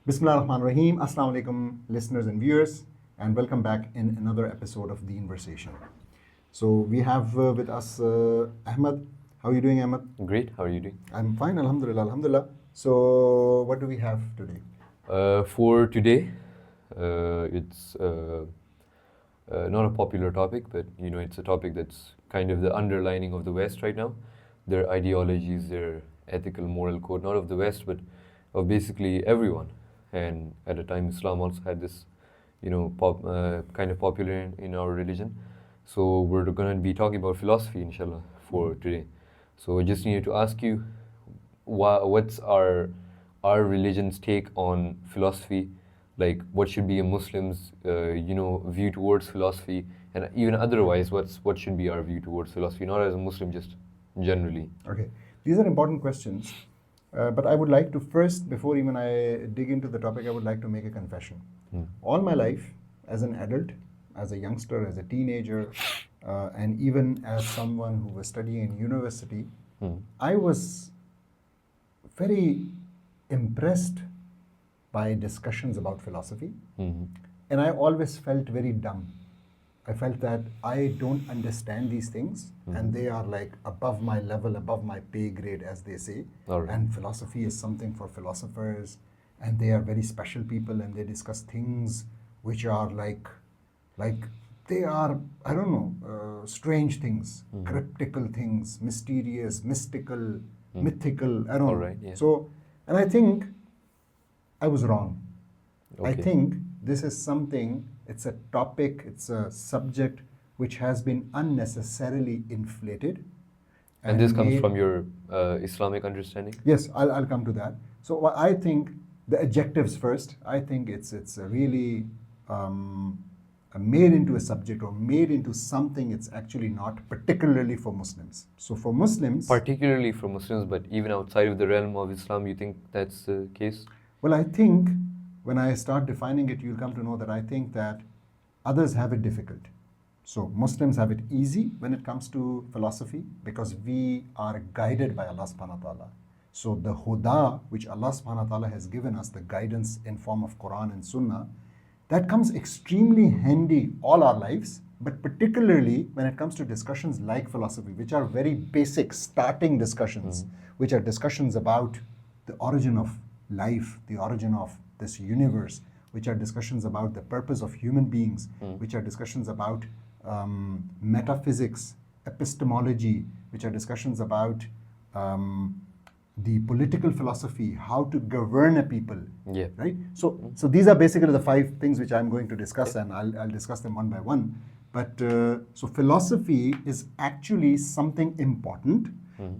Bismillah ar-Rahman ar-Rahim. Assalamu alaikum, listeners and viewers, and welcome back in another episode of Deenversation. So we have with us Ahmed. How are you doing, Ahmed? Great. How are you doing? I'm fine, alhamdulillah, alhamdulillah. So what do we have today? For today, it's not a popular topic, but it's a topic that's kind of the underlining of the West right now. Their ideologies, their ethical, moral code, not of the West, but of basically everyone. And at a time, Islam also had this, kind of popular in our religion. So we're going to be talking about philosophy, inshallah, for today. So I just needed to ask you, what's our religion's take on philosophy? Like, what should be a Muslim's, view towards philosophy, and even otherwise, what should be our view towards philosophy? Not as a Muslim, just generally. Okay, these are important questions. But I would like to first, before even I dig into the topic, I would like to make a confession. All my life, as an adult, as a youngster, as a teenager, and even as someone who was studying in university, I was very impressed by discussions about philosophy. And I always felt very dumb. I felt that I don't understand these things, and they are like above my level, above my pay grade, as they say. Right. And philosophy is something for philosophers, and they are very special people, and they discuss things which are like they are, I don't know, strange things, cryptical things, mysterious, mystical, mythical, I don't know. Right, yeah. So, and I think I was wrong. I Okay. think this is something, it's a topic, it's a subject which has been unnecessarily inflated. And this comes made- from your Islamic understanding? Yes, I'll come to that. So what I think, the adjectives first, I think it's a really made into a subject or made into something it's actually not, particularly for Muslims. So for Muslims, Particularly for Muslims, but even outside of the realm of Islam, you think that's the case? well, I think when I start defining it, you'll come to know that I think that others have it difficult. So Muslims have it easy when it comes to philosophy because we are guided by Allah subhanahu wa ta'ala. So the huda which Allah subhanahu wa ta'ala has given us, the guidance in form of Quran and Sunnah, that comes extremely handy all our lives, but particularly when it comes to discussions like philosophy, which are very basic starting discussions, which are discussions about the origin of life, the origin of this universe, which are discussions about the purpose of human beings, which are discussions about metaphysics, epistemology, which are discussions about the political philosophy, how to govern a people, Yeah. right? So these are basically the 5 things which I'm going to discuss, and I'll discuss them one by one. But so philosophy is actually something important,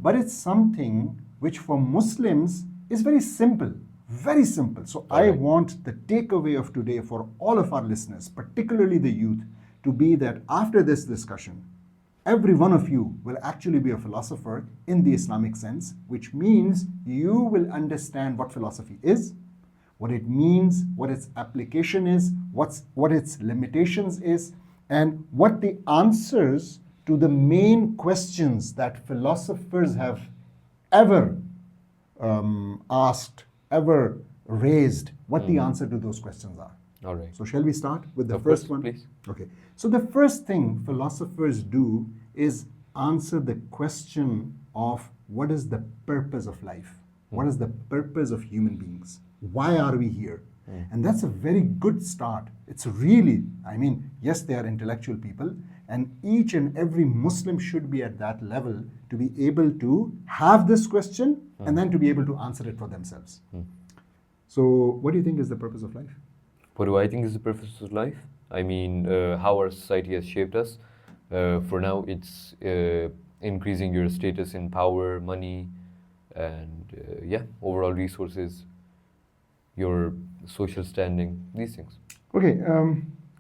but it's something which for Muslims is very simple, very simple. So I Alright. want the takeaway of today for all of our listeners, particularly the youth, to be that after this discussion, every one of you will actually be a philosopher in the Islamic sense, which means you will understand what philosophy is, what it means, what its application is, what its limitations is, and what the answers to the main questions that philosophers have ever asked, ever raised, what the answer to those questions are. All right. So shall we start with the Of first course, one? please. Okay. So the first thing philosophers do is answer the question of what is the purpose of life? What is the purpose of human beings? Why are we here? And that's a very good start. It's really, I mean, yes, they are intellectual people, and each and every Muslim should be at that level to be able to have this question and then to be able to answer it for themselves. So what do you think is the purpose of life? What do I think is the purpose of life? I mean, how our society has shaped us. For now, it's increasing your status in power, money, and overall resources, your social standing, these things. Okay,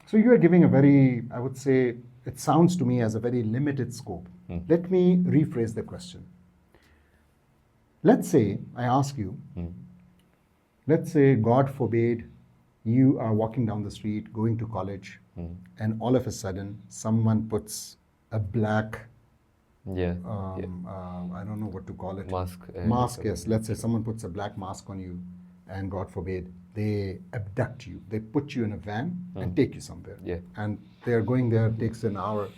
so you are giving a very, I would say, it sounds to me as a very limited scope. Let me rephrase the question. Let's say, I ask you, let's say, God forbid, you are walking down the street, going to college, and all of a sudden, someone puts a black, Yeah. I don't know what to call it. Mask. Mask, yes. Let's say someone puts a black mask on you, and God forbid, they abduct you. They put you in a van and take you somewhere. Yeah. And they're going there, it takes an hour.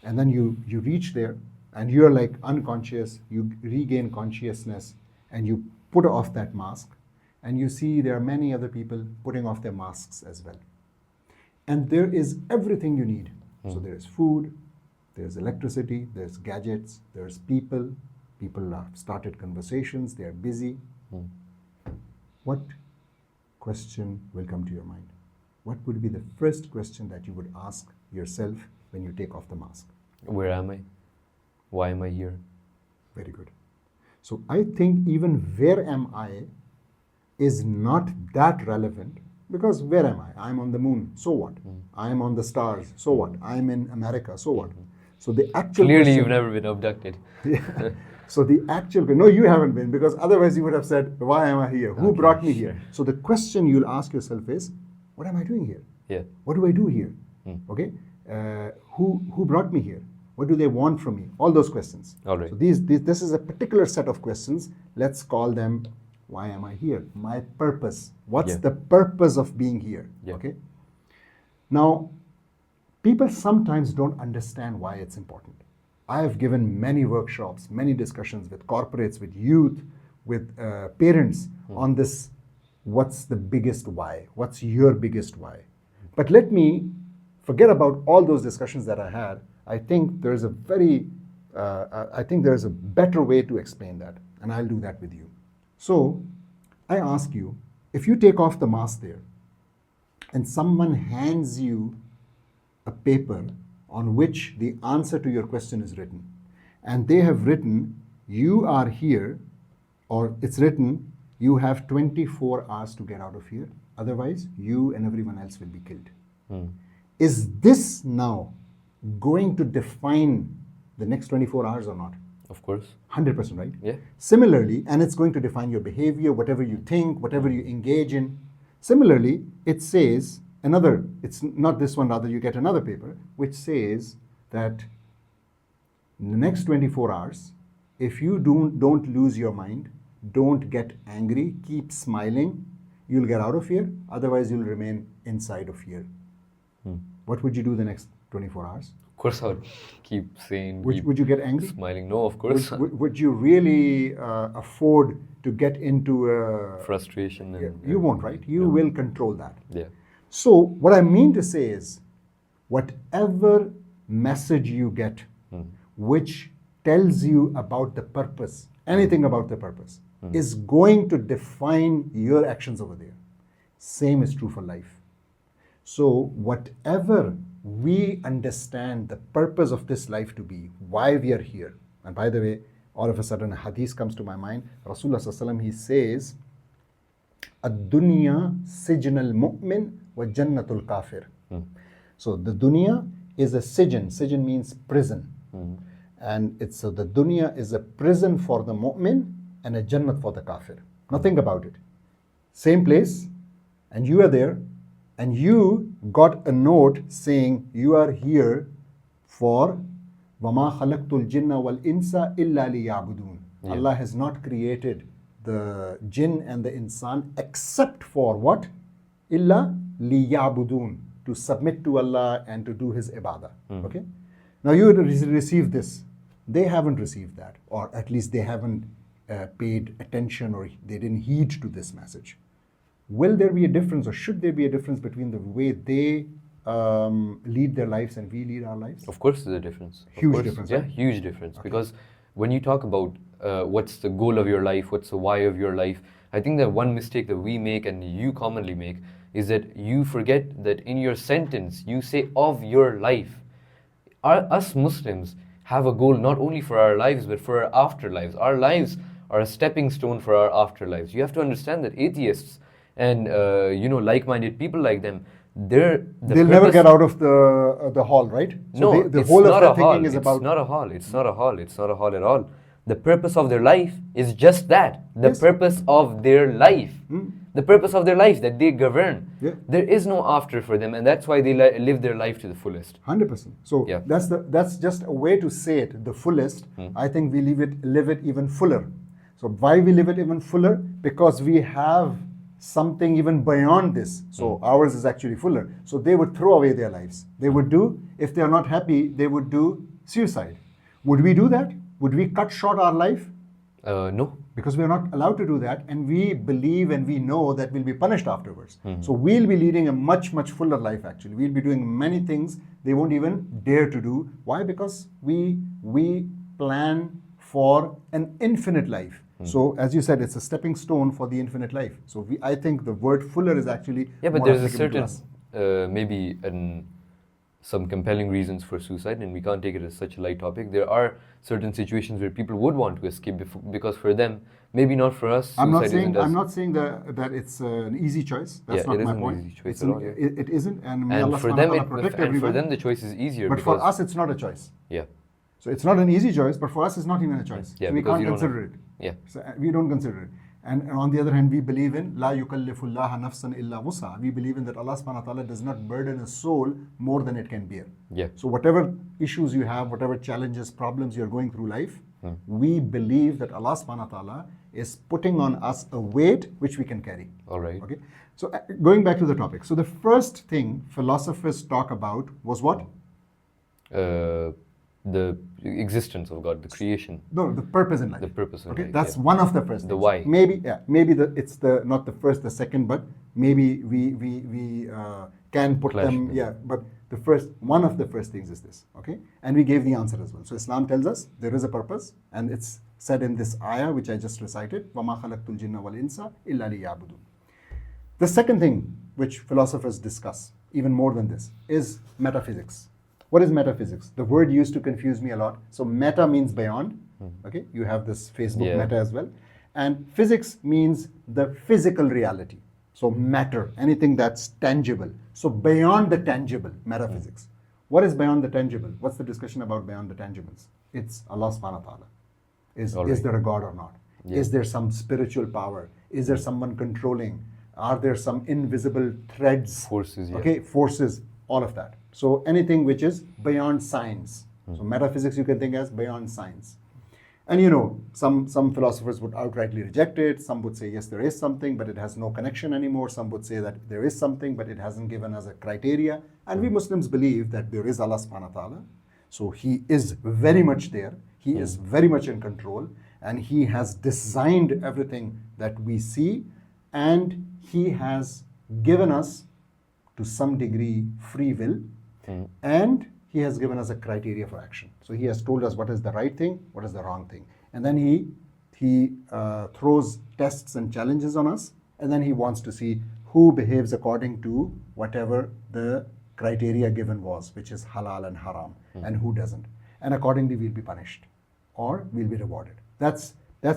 And then you reach there and you're like unconscious, you regain consciousness and you put off that mask. And you see there are many other people putting off their masks as well. And there is everything you need. So there is food, there's electricity, there's gadgets, there's people. People have started conversations, they are busy. What question will come to your mind? What would be the first question that you would ask yourself when you take off the mask? Where am I? Why am I here? Very good. So I think even where am I is not that relevant, because where am I? I'm on the moon, so what? I'm on the stars, so what? I'm in America, so what? So the actual Clearly, question, you've never been abducted. so the actual, no, you haven't been, because otherwise you would have said, why am I here? Who Okay, brought me sure. here? So the question you'll ask yourself is, what am I doing here? Yeah. What do I do here? Okay, who brought me here? What do they want from me? All those questions. All right. So this is a particular set of questions. Let's call them, why am I here? My purpose. What's Yeah. the purpose of being here? Yeah. Okay. Now, people sometimes don't understand why it's important. I have given many workshops, many discussions with corporates, with youth, with parents on this. What's the biggest why? What's your biggest why? But let me forget about all those discussions that I had. I think there's a better way to explain that, and I'll do that with you. So I ask you, if you take off the mask there, and someone hands you a paper on which the answer to your question is written, and they have written, you are here, or it's written, you have 24 hours to get out of here, otherwise you and everyone else will be killed. Is this now going to define the next 24 hours or not? Of course. 100%, right? Yeah. Similarly, and it's going to define your behavior, whatever you think, whatever you engage in. Similarly, it says another, it's not this one, rather you get another paper, which says that in the next 24 hours, if you don't lose your mind, don't get angry, keep smiling, you'll get out of here, otherwise you'll remain inside of here. What would you do the next 24 hours? Of course, I would keep saying. Would you get angry? Smiling? No, of course. Would you really afford to get into a Frustration. And, you won't, right? You will control that. Yeah. So what I mean to say is, whatever message you get which tells you about the purpose, anything about the purpose, is going to define your actions over there. Same is true for life. So whatever we understand the purpose of this life to be, why we are here, and by the way, all of a sudden a hadith comes to my mind. Rasulullah Sallallahu Alaihi Wasallam, he says, "Ad-dunya sijn al-mu'min wa jannatul kafir." So the dunya is a sijn. Sijn means prison. And it's so the dunya is a prison for the mu'min and a jannat for the kafir. Now think about it. Same place, and you are there, and you got a note saying you are here for وَمَا خَلَقْتُ الْجِنَّ وَالْإِنسَ إِلَّا لِيَعْبُدُونَ. Allah has not created the jinn and the insan except for what? إِلَّا لِيَعْبُدُونَ, to submit to Allah and to do His ibadah. Okay? Now you receive this. They haven't received that, or at least they haven't paid attention, or they didn't heed to this message. Will there be a difference, or should there be a difference between the way they lead their lives and we lead our lives? Of course there's a difference. Huge difference, Yeah, right? huge difference. Because when you talk about what's the goal of your life, what's the why of your life, I think that one mistake that we make and you commonly make is that you forget that in your sentence you say of your life. Us Muslims have a goal not only for our lives but for our afterlives. Our lives are a stepping stone for our afterlives. You have to understand that atheists and like-minded people like them, they'll never get out of the hall, right? So no, the it's whole not of a their hall. thinking is It's about not a hall. It's not a hall. It's not a hall at all. The purpose of their life is just that. The Yes. purpose of their life. The purpose of their life that they govern. Yeah. There is no after for them, and that's why they live their life to the fullest. 100%. So Yeah. that's just a way to say it, the fullest. I think we live it even fuller. So why we live it even fuller? Because we have something even beyond this. So ours is actually fuller. So they would throw away their lives. They would do, if they are not happy, they would do suicide. Would we do that? Would we cut short our life? No. Because we are not allowed to do that, and we believe and we know that we'll be punished afterwards. So we'll be leading a much, much fuller life actually. We'll be doing many things they won't even dare to do. Why? Because we plan for an infinite life. So as you said, it's a stepping stone for the infinite life. So I think the word fuller is actually Yeah, but more there's a applicable to certain, us. maybe some compelling reasons for suicide, and we can't take it as such a light topic. There are certain situations where people would want to escape because for them, maybe not for us, I'm not suicide saying isn't as... I'm not saying that it's an easy choice. That's Yeah, not it my isn't an point. easy choice It's at all, yeah. It isn't, and may And Allah for subhanahu them, wa ta'ala protect and everyone. for them, the choice is easier. But because, for us, it's not a choice. yeah, So it's not an easy choice, but for us, it's not even a choice. yeah, So we because can't you don't consider have- it. yeah, So we don't consider it. And on the other hand, we believe in La yukallifullaha nafsan illa wusa. We believe in that Allah subhanahu wa ta'ala does not burden a soul more than it can bear. yeah, So whatever issues you have, whatever challenges, problems you're going through life, we believe that Allah subhanahu wa ta'ala is putting on us a weight which we can carry. all right. Okay. So going back to the topic. So the first thing philosophers talk about was what? The existence of God, the creation, No, the purpose in life. the purpose of Okay, life. that's yeah. one of the first The things. why. Maybe, yeah, maybe it's the not the first, the second, but maybe we can put Clash, them. maybe. Yeah, but the first one of the first things is this. Okay, and we gave the answer as well. So Islam tells us there is a purpose, and it's said in this ayah which I just recited. وَمَا خَلَقْتُ الْجِنَّ وَالْإِنسَ إِلَّا لِيَعْبُدُونَ. The second thing which philosophers discuss, even more than this, is metaphysics. What is metaphysics? The word used to confuse me a lot. So meta means beyond. Okay, you have this Facebook Yeah. meta as well. And physics means the physical reality. So matter, anything that's tangible. So beyond the tangible, metaphysics. What is beyond the tangible? What's the discussion about beyond the tangibles? It's Allah subhanahu wa ta'ala. Is Alright. there a God or not? Yeah. Is there some spiritual power? Is there someone controlling? Are there some invisible threads? Forces, yeah. Okay, forces, all of that. So anything which is beyond science. So metaphysics you can think as beyond science. And you know, some philosophers would outrightly reject it. Some would say, yes, there is something, but it has no connection anymore. Some would say that there is something, but it hasn't given us a criteria. And we Muslims believe that there is Allah subhanahu wa ta'ala. So He is very much there. He is very much in control. And He has designed everything that we see. And He has given us, to some degree, free will. And He has given us a criteria for action. So He has told us what is the right thing, what is the wrong thing. And then He throws tests and challenges on us. And then He wants to see who behaves according to whatever the criteria given was, which is halal and haram, and who doesn't. And accordingly, we'll be punished or we'll be rewarded. That's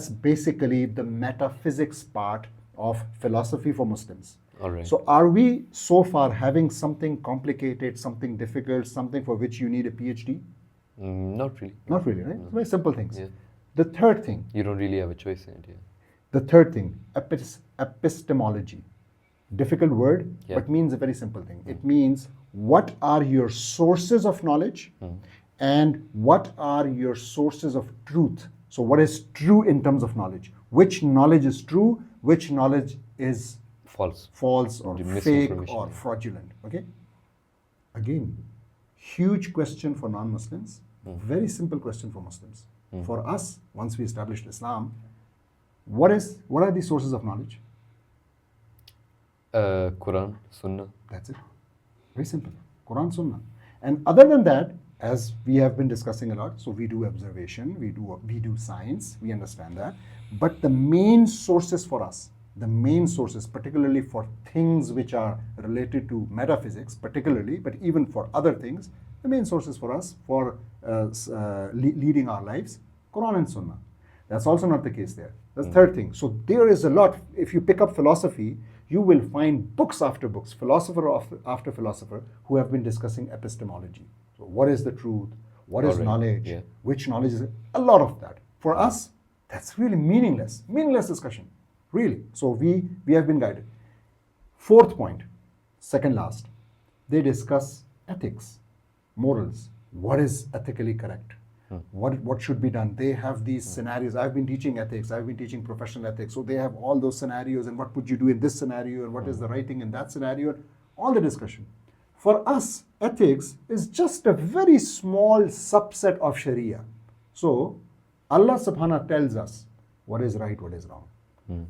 basically the metaphysics part of philosophy for Muslims. All right. So are we so far having something complicated, something difficult, something for which you need a PhD? Not really. Not really, right? Very simple things. Yeah. The third thing, You don't really have a choice in it, yeah. the third thing, epistemology. Difficult word, Yeah. but means a very simple thing. It means what are your sources of knowledge and what are your sources of truth. So what is true in terms of knowledge? Which knowledge is true? Which knowledge is False. false or The fake misinformation, or yeah. fraudulent? Okay. Again, huge question for non-Muslims. Very simple question for Muslims. For us, once we established Islam, what are the sources of knowledge? Quran, Sunnah. That's it. Very simple. Quran, Sunnah. And other than that, as we have been discussing a lot, so we do observation, we do science, we understand that. But the main sources for us, the main sources, particularly for things which are related to metaphysics, particularly, but even for other things, the main sources for us for leading our lives, Quran and Sunnah. That's also not the case there. That's the third thing. So there is a lot. If you pick up philosophy, you will find books after books, philosopher after philosopher, who have been discussing epistemology. So what is the truth? What is Alright, knowledge? yeah. Which knowledge is it? A lot of that. For us, that's really meaningless. Meaningless discussion. Really. So we have been guided. Fourth point, second last, they discuss ethics, morals. What is ethically correct? what should be done. They have these scenarios. I've been teaching ethics, I've been teaching professional ethics, so they have all those scenarios, and what would you do in this scenario, and what is the right thing in that scenario, all the discussion. For us, ethics is just a very small subset of Sharia. So Allah subhanahu wa ta'ala tells us what is right, what is wrong.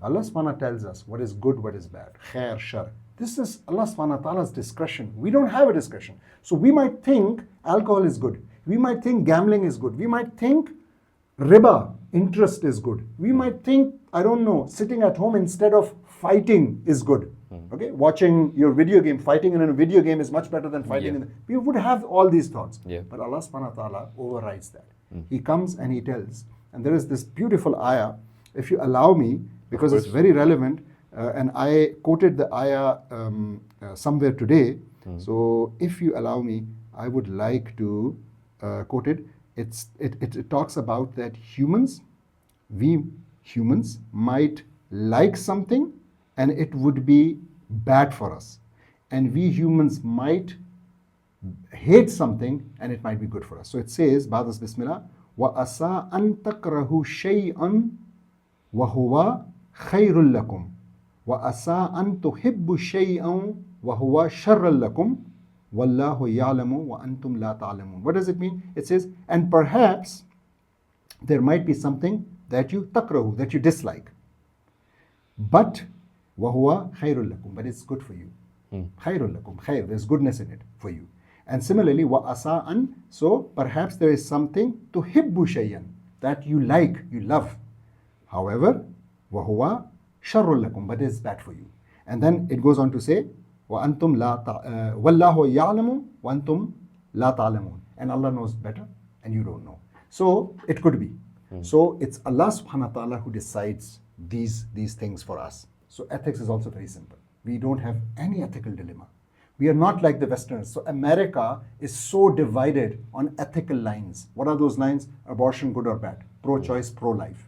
Allah subhanahu wa ta'ala tells us what is good, what is bad, khair, shar. This is Allah subhanahu wa ta'ala's discretion. We don't have a discretion. So we might think alcohol is good. We might think gambling is good. We might think riba, interest is good. We might think, I don't know, sitting at home instead of fighting is good. Okay, watching your video game, fighting in a video game is much better than fighting in the, we would have all these thoughts. But Allah subhanahu wa ta'ala overrides that. He comes and He tells, and there is this beautiful ayah, if you allow me, because it's very relevant, and I quoted the ayah somewhere today. So if you allow me, I would like to quote it. It talks about that we humans might like something and it would be bad for us. And we humans might hate something and it might be good for us. So it says, Ba'das Bismillah, وَأَسَىٰ أَن تَكْرَهُ شَيْئًا وَهُوَ خَيْرٌ لَكُمْ وَأَسَىٰ أَن تُحِبُّ شَيْئًا وَهُوَ شَرٌ لَكُمْ وَاللَّهُ يَعْلَمُ وَأَنْتُمْ لَا تَعْلَمُونَ. What does it mean? It says, and perhaps there might be something that you takrahu, that you dislike. But وَهُوَ خَيْرٌ لَكُمْ, but it's good for you. خَيْرٌ لَكُمْ, خَيْر, there's goodness in it for you. And similarly, وَأَسَىٰ أَن, so perhaps there is something تُحِبُّ شَيْئًا, that you like, you love. However, وَهُوَ شَرٌ لَكُمْ, but it's bad for you. And then it goes on to say, وَأَنْتُمْ لَا وَاللَّهُ يَعْلَمُ وَأَنْتُمْ لَا تَعْلَمُونَ, and Allah knows better and you don't know. So it could be. So it's Allah subhanahu wa ta'ala who decides these things for us. So ethics is also very simple. We don't have any ethical dilemma. We are not like the Westerners. So America is so divided on ethical lines. What are those lines? Abortion, good or bad? Pro-choice, pro-life.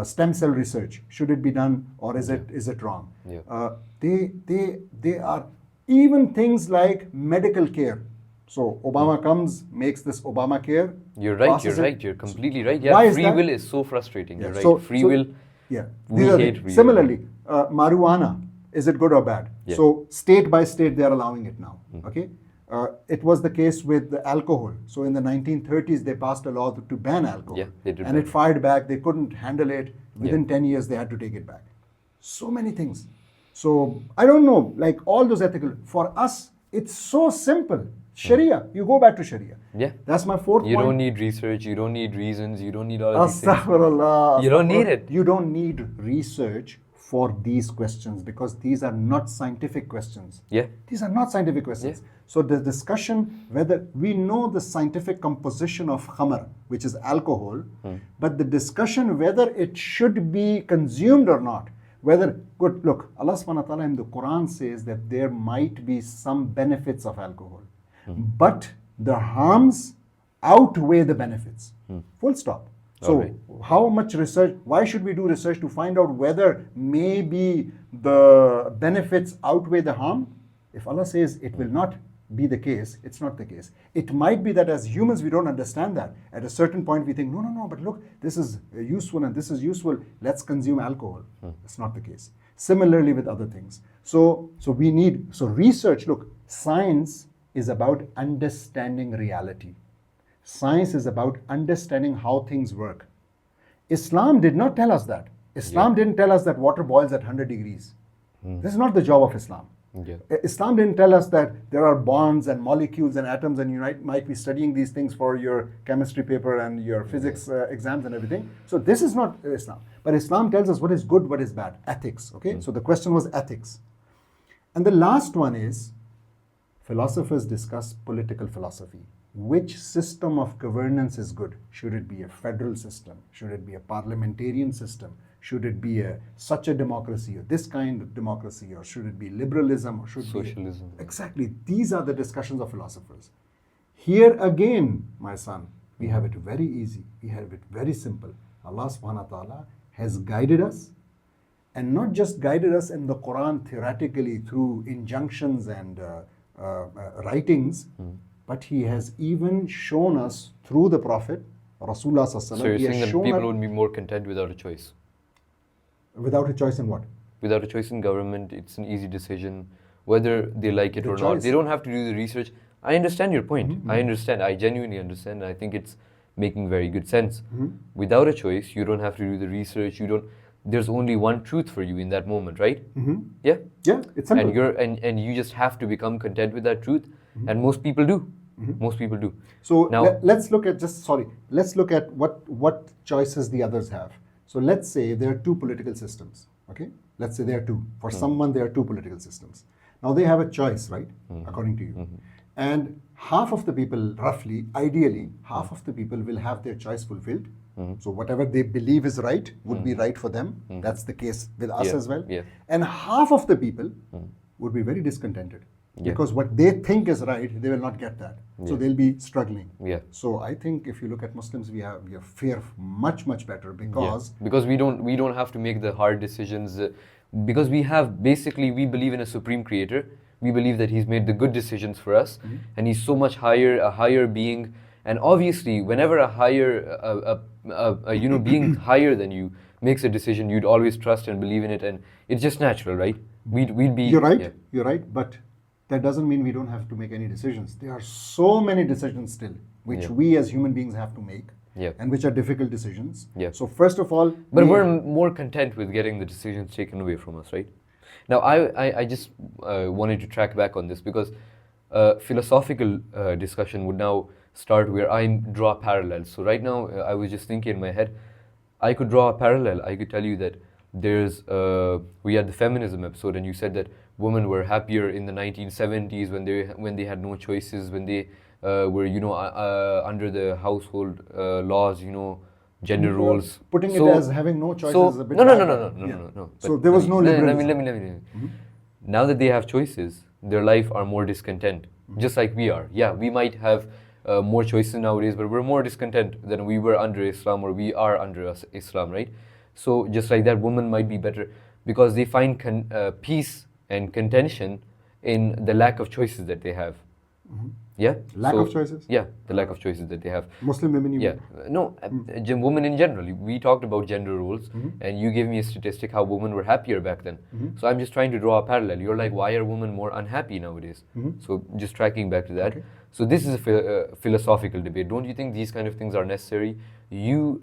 Stem cell research, should it be done or is it wrong? They are even things like medical care. So Obama comes, makes this Obamacare. You're right. You're completely right. Yeah, Why is free that? will is so frustrating. You're right. So, Free will. Yeah. We hate free Similarly, marijuana, is it good or bad? So state by state they are allowing it now. Okay. It was the case with the alcohol. So in the 1930s they passed a law to ban alcohol. Yeah, they did. And it fired back. They couldn't handle it. Within 10 years they had to take it back. So many things. So I don't know, like all those ethical. For us, it's so simple. Sharia. You go back to Sharia. Yeah. That's my fourth point. You don't need research. You don't need reasons. You don't need all of these things. Astaghfirullah. You don't need it. You don't need research for these questions because these are not scientific questions. Yeah. These are not scientific questions. So the discussion whether we know the scientific composition of khamr, which is alcohol, but the discussion whether it should be consumed or not, whether, good, look, Allah subhanahu wa ta'ala in the Quran says that there might be some benefits of alcohol, but the harms outweigh the benefits. Full stop. So how much research, why should we do research to find out whether maybe the benefits outweigh the harm? If Allah says it will not be the case, it's not the case. It might be that as humans we don't understand that. At a certain point we think, no, but look, this is useful and this is useful, let's consume alcohol. It's not the case. Similarly with other things. So we need, so research, look, science is about understanding reality. Science is about understanding how things work. Islam did not tell us that. Islam didn't tell us that water boils at 100 degrees. This is not the job of Islam. Islam didn't tell us that there are bonds and molecules and atoms and you might be studying these things for your chemistry paper and your physics exams and everything. So this is not Islam. But Islam tells us what is good, what is bad. Ethics. Okay. So the question was ethics. And the last one is, philosophers discuss political philosophy. Which system of governance is good? Should it be a federal system? Should it be a parliamentarian system? Should it be such a democracy or this kind of democracy? Or should it be liberalism or should socialism? Exactly. These are the discussions of philosophers. Here again, my son, we have it very easy. We have it very simple. Allah subhanahu wa ta'ala has guided us, and not just guided us in the Quran theoretically through injunctions and writings, but He has even shown us through the Prophet Rasulullah So sallallahu you're alaihi wasallam, he saying has that shown people us would be more content without a choice? without a choice in what? Without a choice in government, it's an easy decision, whether they like it The or not. choice. They don't have to do the research. I understand your point. Mm-hmm. I understand. I genuinely understand. I think it's making very good sense. Mm-hmm. Without a choice, you don't have to do the research. There's only one truth for you in that moment, right? Mm-hmm. Yeah. Yeah, it's simple. And you just have to become content with that truth, and most people do. Most people do. So Now, let's look at let's look at what choices the others have. So let's say there are two political systems. Okay, let's say there are two. For someone, there are two political systems. Now they have a choice, right? According to you, and half of the people, roughly, ideally, half of the people will have their choice fulfilled. So whatever they believe is right would be right for them. That's the case with us Yeah, as well. yeah. And half of the people would be very discontented. Yeah. Because what they think is right, they will not get that. So they'll be struggling. Yeah. So I think if you look at Muslims, we fare much better because because we don't have to make the hard decisions, because we believe in a supreme creator. We believe that he's made the good decisions for us, and he's so much a higher being. And obviously, whenever a being higher than you makes a decision, you'd always trust and believe in it, and it's just natural, right? We'd be. you're right, yeah. you're right, but that doesn't mean we don't have to make any decisions. There are so many decisions still which Yeah. we as human beings have to make, Yeah. and which are difficult decisions. Yeah. So first of all, But we're more content with getting the decisions taken away from us, right? Now, I just wanted to track back on this because philosophical discussion would now start where I draw parallels. So right now, I was just thinking in my head, I could draw a parallel. I could tell you that we had the feminism episode, and you said that women were happier in the 1970s when they had no choices, when they were under the household laws, gender roles. Putting it So- as having no choices so is a bit no. bad. No. So But there was no let liberalism. me. Now that they have choices, their life are more discontent, just like we are. Yeah, we might have more choices nowadays, but we're more discontent than we were under Islam, or we are under Islam, right? So just like that, women might be better because they find peace and contention in the lack of choices that they have. Yeah. Lack of choices? Yeah, the lack of choices that they have. Muslim women, you Yeah, no, women in general. We talked about gender roles, and you gave me a statistic how women were happier back then. So I'm just trying to draw a parallel. You're like, why are women more unhappy nowadays? So just tracking back to that. Okay. So this is a philosophical debate. Don't you think these kind of things are necessary? You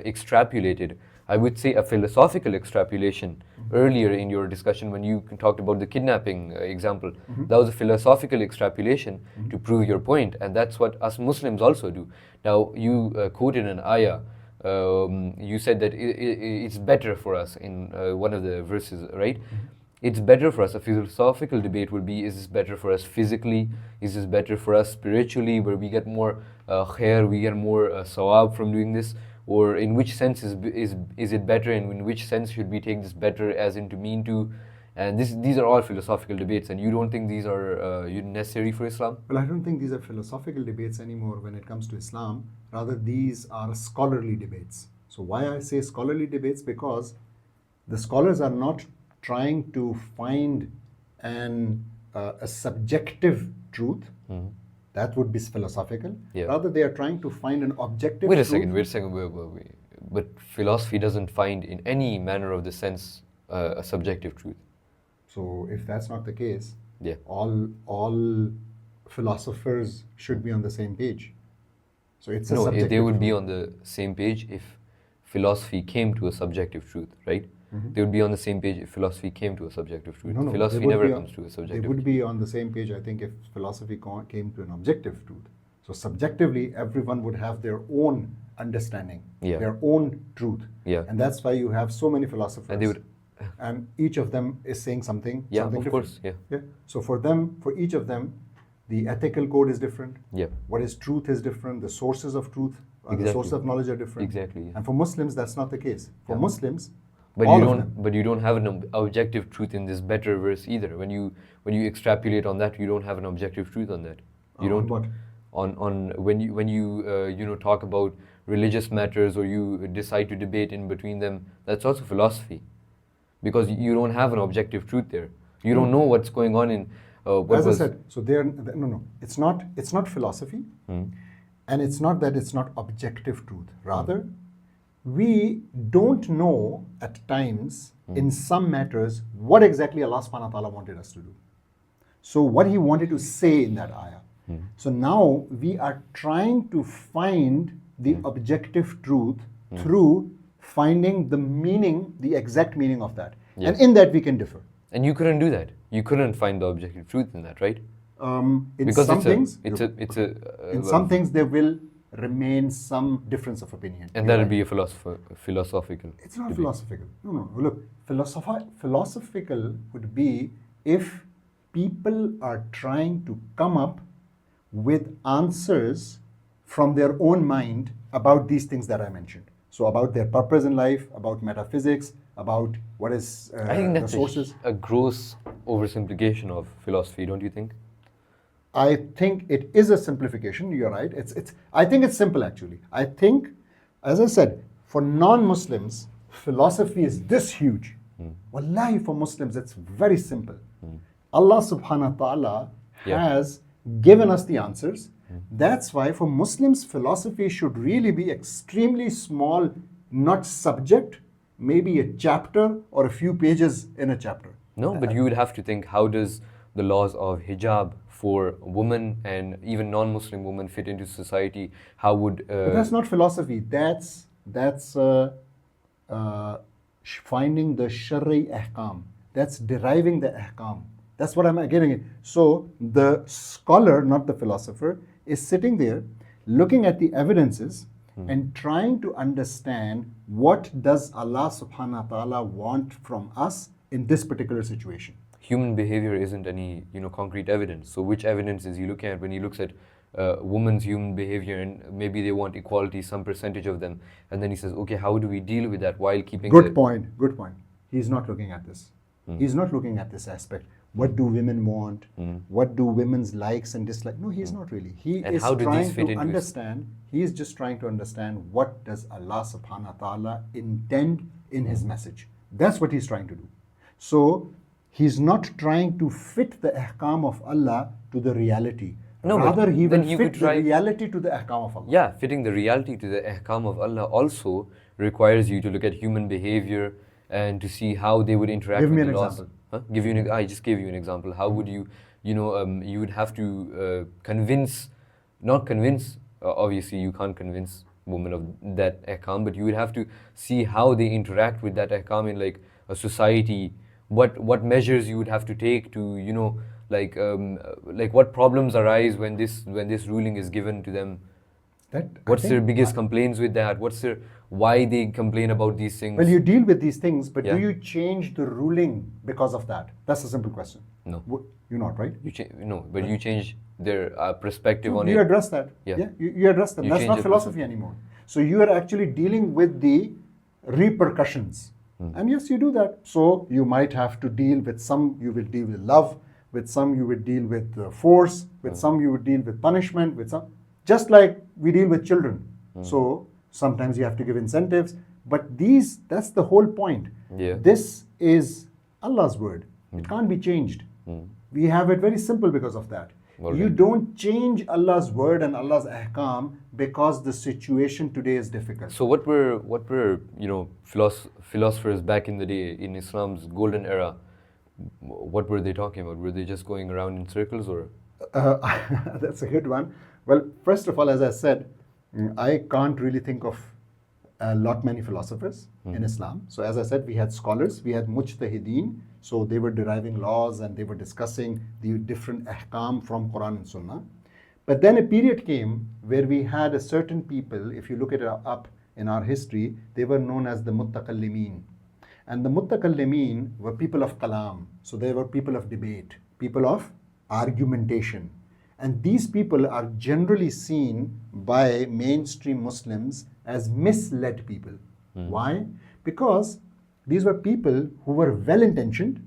extrapolated, I would say, a philosophical extrapolation earlier in your discussion when you talked about the kidnapping example. That was a philosophical extrapolation to prove your point, and that's what us Muslims also do. Now, you quoted an ayah. You said that it's better for us in one of the verses, right? It's better for us. A philosophical debate would be: is this better for us physically? Is this better for us spiritually, where we get more khair, we get more sawab from doing this? Or in which sense is it better, and in which sense should we take this better as in to mean to? And these are all philosophical debates, and you don't think these are necessary for Islam? Well, I don't think these are philosophical debates anymore when it comes to Islam. Rather, these are scholarly debates. So why I say scholarly debates? Because the scholars are not trying to find a subjective truth. That would be philosophical. Yeah. Rather, they are trying to find an objective Wait a truth. second. Wait. But philosophy doesn't find in any manner of the sense a subjective truth. So if that's not the case, Yeah. all philosophers should be on the same page. So it's a No, subjective they would be truth. on the same page if philosophy came to a subjective truth, right? They would be on the same page if philosophy came to a subjective truth. No, they Philosophy would never be comes to a subjective They would truth. be on the same page, I think, if philosophy came to an objective truth. So subjectively, everyone would have their own understanding, Yeah. their own truth. Yeah. And that's why you have so many philosophers. And they would- and each of them is saying something. Yeah, something of different. course, yeah. Yeah. So for each of them, the ethical code is different. Yeah. What is truth is different. The sources of truth, the Exactly. sources of knowledge are different. Exactly, yeah. And for Muslims, that's not the case. For Muslims, But all you of don't. them. But you don't have an objective truth in this better verse either. When you extrapolate on that, you don't have an objective truth on that. You On don't. what? On when you talk about religious matters, or you decide to debate in between them, that's also philosophy, because you don't have an objective truth there. You don't know what's going on in. As I said, so no. It's not philosophy. And it's not that it's not objective truth. Rather, we don't know at times in some matters what exactly Allah subhanahu wa ta'ala wanted us to do. So what he wanted to say in that ayah. So now we are trying to find the objective truth through finding the meaning, the exact meaning of that. Yeah. And in that we can differ. And you couldn't do that. You couldn't find the objective truth in that, right? In Because some things, in some things there will remain some difference of opinion. and You're that'll right. be a philosophical. It's not philosophical. No. Look, philosophical would be if people are trying to come up with answers from their own mind about these things that I mentioned. So about their purpose in life, about metaphysics, about what is I think the that's sources. a gross oversimplification of philosophy, don't you think? I think it is a simplification. You're right. I think it's simple actually. I think, as I said, for non-Muslims, philosophy is this huge. Wallahi, for Muslims, it's very simple. Allah subhanahu wa ta'ala Yeah. has given us the answers. That's why for Muslims, philosophy should really be extremely small, not subject, maybe a chapter or a few pages in a chapter. No, but you would have to think, how does the laws of hijab for women and even non-Muslim women fit into society? How would But that's not philosophy. That's finding the shari ahkam. That's deriving the ahkam. That's what I'm getting at. So the scholar, not the philosopher, is sitting there looking at the evidences and trying to understand what does Allah subhanahu wa ta'ala want from us in this particular situation. human behavior isn't any concrete evidence? So which evidence is he looking at when he looks at women's human behavior, and maybe they want equality, some percentage of them, and then he says, okay, how do we deal with that while keeping Good point. He's not looking at this. He's not looking at this aspect. What do women want? What do women's likes and dislikes? No, he's not really. He And is how do these trying fit to into his- understand. He is just trying to understand what does Allah subhanahu wa ta'ala intend in his message. That's what he's trying to do. So he's not trying to fit the ahkam of Allah to the reality. No, but Rather, he then will you fit could the try- reality to the ahkam of Allah. Yeah, fitting the reality to the ahkam of Allah also requires you to look at human behavior and to see how they would interact Give with me the an laws. example. Huh? I just gave you an example. How would you would have to not convince, obviously you can't convince women of that ahkam, but you would have to see how they interact with that ahkam in like a society, what measures you would have to take to, like what problems arise when this ruling is given to them. What's their biggest complaints with that? Why they complain about these things? Well, you deal with these things, but Yeah. do you change the ruling because of that? That's a simple question. No. You're not, right? But you change their perspective on You it. address that. Yeah. You address that. You That's change not your philosophy anymore. So you are actually dealing with the repercussions. And yes, you do that. So you might have to deal with some, you will deal with love, with some you will deal with force, with some you would deal with punishment, with some, just like we deal with children. So sometimes you have to give incentives, but that's the whole point. Yeah. This is Allah's word. It can't be changed. We have it very simple because of that. Alright. You don't change Allah's word and Allah's ahkam because the situation today is difficult. So what were philosophers back in the day in Islam's golden era? What were they talking about? Were they just going around in circles, or? That's a good one. Well, first of all, as I said, I can't really think of many philosophers in Islam. So as I said, we had scholars, we had mujtahideen, so they were deriving laws and they were discussing the different ahkam from Quran and Sunnah. But then a period came where we had a certain people, if you look it up in our history, they were known as the mutakallimin. And the mutakallimin were people of kalam. So they were people of debate, people of argumentation. And these people are generally seen by mainstream Muslims as misled people. Why? Because these were people who were well-intentioned.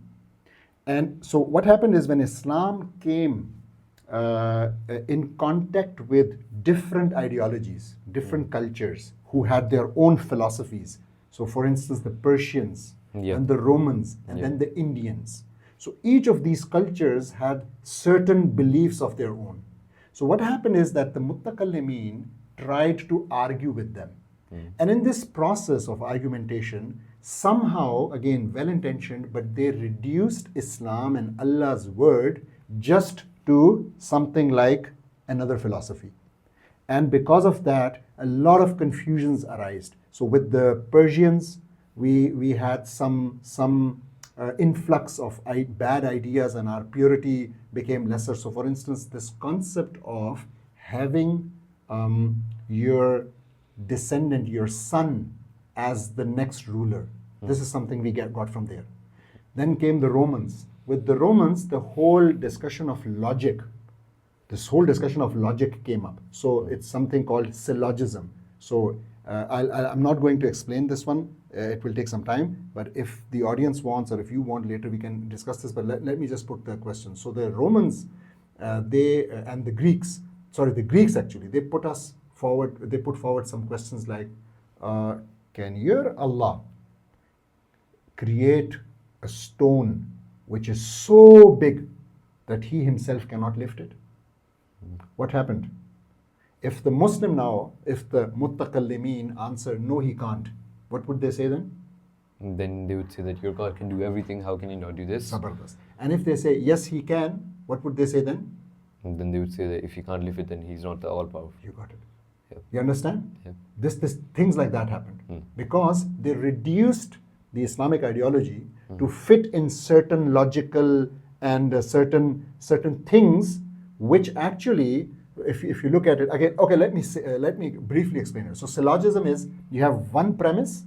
And so what happened is when Islam came in contact with different ideologies, different cultures who had their own philosophies. So for instance, the Persians and the Romans and then the Indians. So each of these cultures had certain beliefs of their own. So what happened is that the mutakallimin tried to argue with them. And in this process of argumentation, somehow, again, well-intentioned, but they reduced Islam and Allah's word just to something like another philosophy. And because of that, a lot of confusions arised. So with the Persians, we had some influx of bad ideas, and our purity became lesser. So for instance, this concept of having your descendant, your son, as the next ruler, this is something we got from there. Then came the Romans. With the Romans, the whole discussion of logic, this whole discussion of logic came up. So it's something called syllogism. So I'm not going to explain this one. It will take some time. But if the audience wants, or if you want later, we can discuss this. But let me just put the question. So the Romans, and the Greeks, the Greeks actually, they put forward some questions like, can your Allah create a stone which is so big that he himself cannot lift it? What happened? If the Muslim now, if the mutakallimin answer, no, he can't, what would they say then? Then they would say that your God can do everything, how can he not do this? Zabardast. And if they say, yes, he can, what would they say then? And then they would say that if he can't lift it, then he's not the all-powerful. You got it. Yep. You understand? Yep. This things like that happened because they reduced the Islamic ideology to fit in certain logical and certain things, which actually, if you look at it again, okay, let me briefly explain it. So syllogism is you have one premise,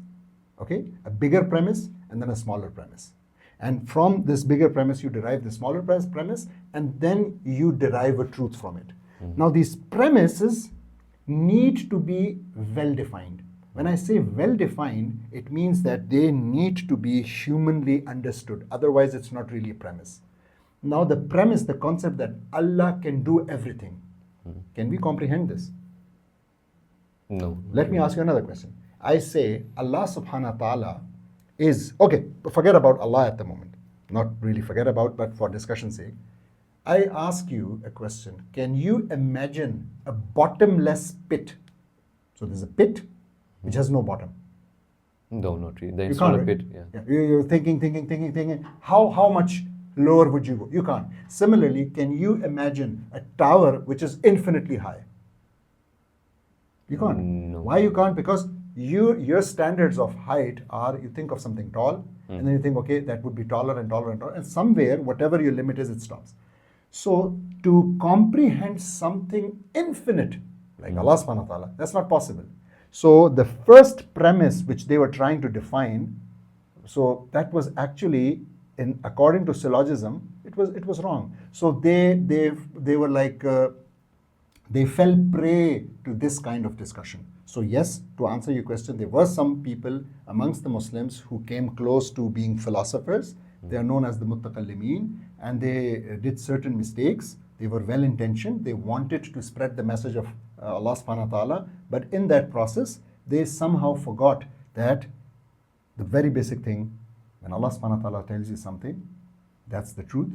okay, a bigger premise, and then a smaller premise. And from this bigger premise, you derive the smaller premise, and then you derive a truth from it. Now, these premises need to be well-defined. When I say well-defined, it means that they need to be humanly understood. Otherwise, it's not really a premise. Now, the premise, the concept that Allah can do everything, can we comprehend this? No. Let me ask you another question. I say Allah subhanahu wa ta'ala is, okay, forget about Allah at the moment. Not really forget about, but for discussion's sake. I ask you a question. Can you imagine a bottomless pit? So there's a pit which has no bottom. No, not really. Then You it's can't, not a right? pit. Yeah. You're thinking. How much lower would you go? You can't. Similarly, can you imagine a tower which is infinitely high? You can't. No. Why you can't? Because your standards of height are, you think of something tall, and then you think, okay, that would be taller and taller and taller, and somewhere, whatever your limit is, it stops. So to comprehend something infinite, like Allah subhanahu wa ta'ala, that's not possible. So the first premise which they were trying to define, so that was actually, according to syllogism, it was wrong. So they were like, they fell prey to this kind of discussion. So yes, to answer your question, there were some people amongst the Muslims who came close to being philosophers. They are known as the mutakallimin, and they did certain mistakes. They were well-intentioned. They wanted to spread the message of Allah subhanahu wa ta'ala, but in that process, they somehow forgot that the very basic thing, when Allah subhanahu wa ta'ala tells you something, that's the truth.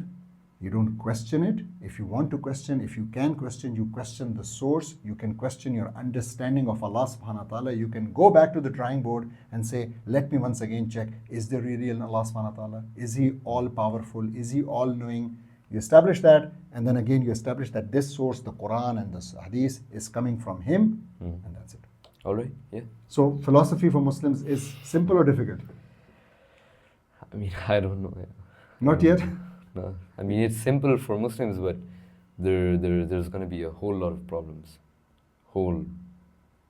You don't question it. If you want to question, if you can question, you question the source. You can question your understanding of Allah subhanahu wa ta'ala. You can go back to the drawing board and say, let me once again check, is there really an Allah subhanahu wa ta'ala? Is he all powerful? Is he all knowing? You establish that, and then again you establish that this source, the Quran and the Hadith, is coming from him, and that's it. All right. Yeah. So philosophy for Muslims is simple or difficult? I mean, I don't know. Yeah. Not yet? No. I mean, it's simple for Muslims, but there's going to be a whole lot of problems. Whole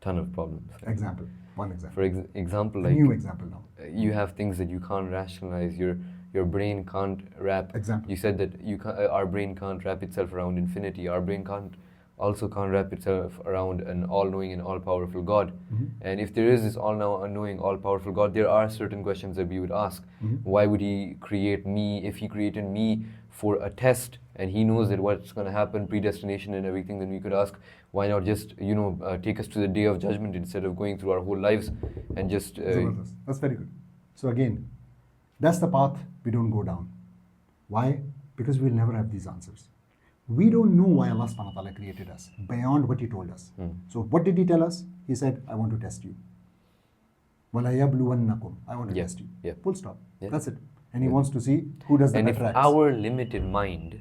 ton of problems. Example. One example. For example, A like new example now. you have things that you can't rationalize. Your brain can't wrap. Example. You said that our brain can't wrap itself around infinity. Our brain can't wrap itself around an all-knowing and all-powerful God. And if there is this all-knowing, all-powerful God, there are certain questions that we would ask. Why would he create me? If he created me for a test and he knows that what's going to happen, predestination and everything, then we could ask, why not just take us to the day of judgment instead of going through our whole lives and just That's very good. So again, that's the path we don't go down. Why? Because we'll never have these answers. We don't know why Allah subhanahu wa ta'ala created us beyond what He told us. So what did He tell us? He said, I want to test you. وَلَيَبْلُوَنَّكُمْ. I want to Yeah, test you. yeah. Full stop. Yeah. That's it. And He wants to see who does the And if better acts. our limited mind,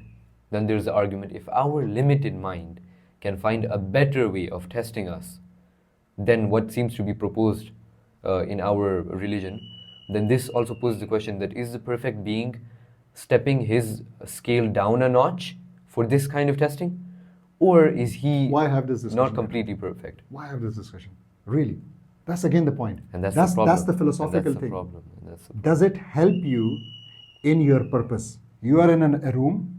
then there's the argument, if our limited mind can find a better way of testing us than what seems to be proposed in our religion, then this also poses the question that is the perfect being stepping his scale down a notch for this kind of testing? Or is he Why have this discussion not here? completely perfect? Why have this discussion? Really? That's again the point. And that's the problem. That's the philosophical And that's the thing. problem. And that's the Does it help you in your purpose? You are in a room,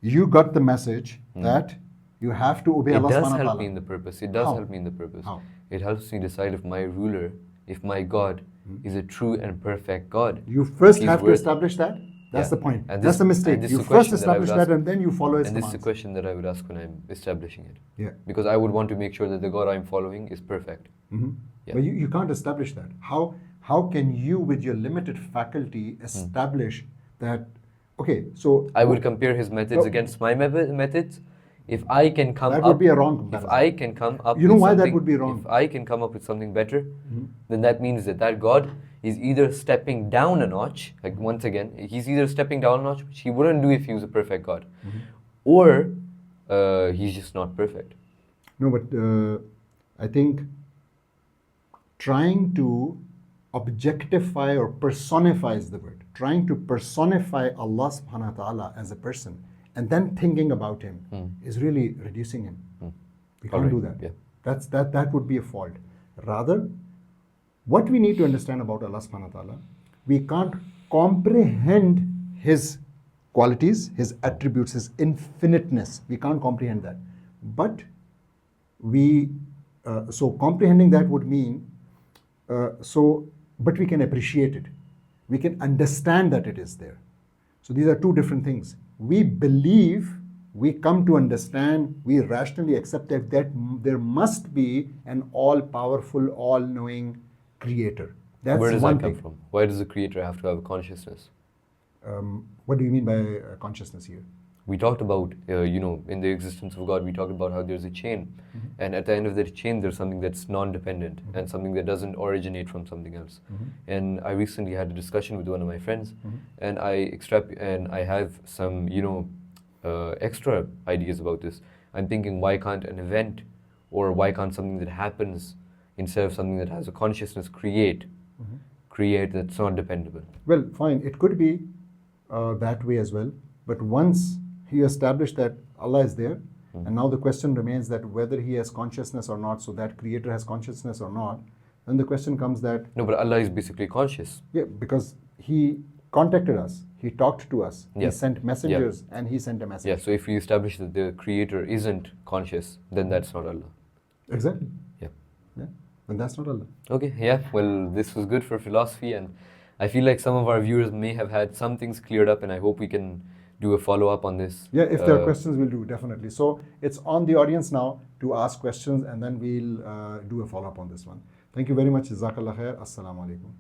you got the message that you have to obey It Allah does subhanahu wa help ta'ala. me in the purpose. It does How? help me in the purpose. How? It helps me decide if my ruler, if my God is a true and perfect God. You first He's have to worth- establish that. That's Yeah. the point. And That's this- the mistake. and this You is a first question that I would establish that ask- and then you follow His And this is a commands. question that I would ask when I'm establishing it. Yeah. Because I would want to make sure that the God I'm following is perfect. Yeah. But you can't establish that. How can you, with your limited faculty, establish that? Okay, so I would compare his methods No. against my methods. If I can come that up, would be a wrong if comparison. I can come up, You know with why that something- would be wrong? If I can come up with something better, then that means that that God is either stepping down a notch. Like once again, he's either stepping down a notch, which he wouldn't do if he was a perfect God, or he's just not perfect. No, but I think trying to objectify or personify is the word. Trying to personify Allah subhanahu wa ta'ala as a person and then thinking about Him is really reducing Him. We can't Alright, do that. yeah. That would be a fault. Rather, what we need to understand about Allah subhanahu wa ta'ala, we can't comprehend His qualities, His attributes, His infiniteness. We can't comprehend that. But so comprehending that would mean, but we can appreciate it. We can understand that it is there. So these are two different things. We believe, we come to understand, we rationally accept that there must be an all-powerful, all-knowing creator. That's Where does one that come thing. from? Why does the creator have to have a consciousness? What do you mean by consciousness here? We talked about, in the existence of God, we talked about how there's a chain. And at the end of that chain, there's something that's non-dependent and something that doesn't originate from something else. And I recently had a discussion with one of my friends, and I have some, extra ideas about this. I'm thinking, why can't an event or why can't something that happens instead of something that has a consciousness create that's not dependable? Well, fine. It could be that way as well. But once you establish that Allah is there, and now the question remains that whether He has consciousness or not, so that creator has consciousness or not, then the question comes that, No, but Allah is basically conscious. yeah, because He contacted us, He talked to us, Yeah. He sent messengers, and He sent a message. Yeah, so if we establish that the creator isn't conscious, then that's not Allah. Exactly. Yeah. Yeah. Then that's not Allah. Okay, yeah, well, this was good for philosophy, and I feel like some of our viewers may have had some things cleared up, and I hope we can do a follow-up on this. Yeah, if there are questions, we'll do, definitely. So it's on the audience now to ask questions, and then we'll do a follow-up on this one. Thank you very much. Jazakallah khair. Assalamu alaikum.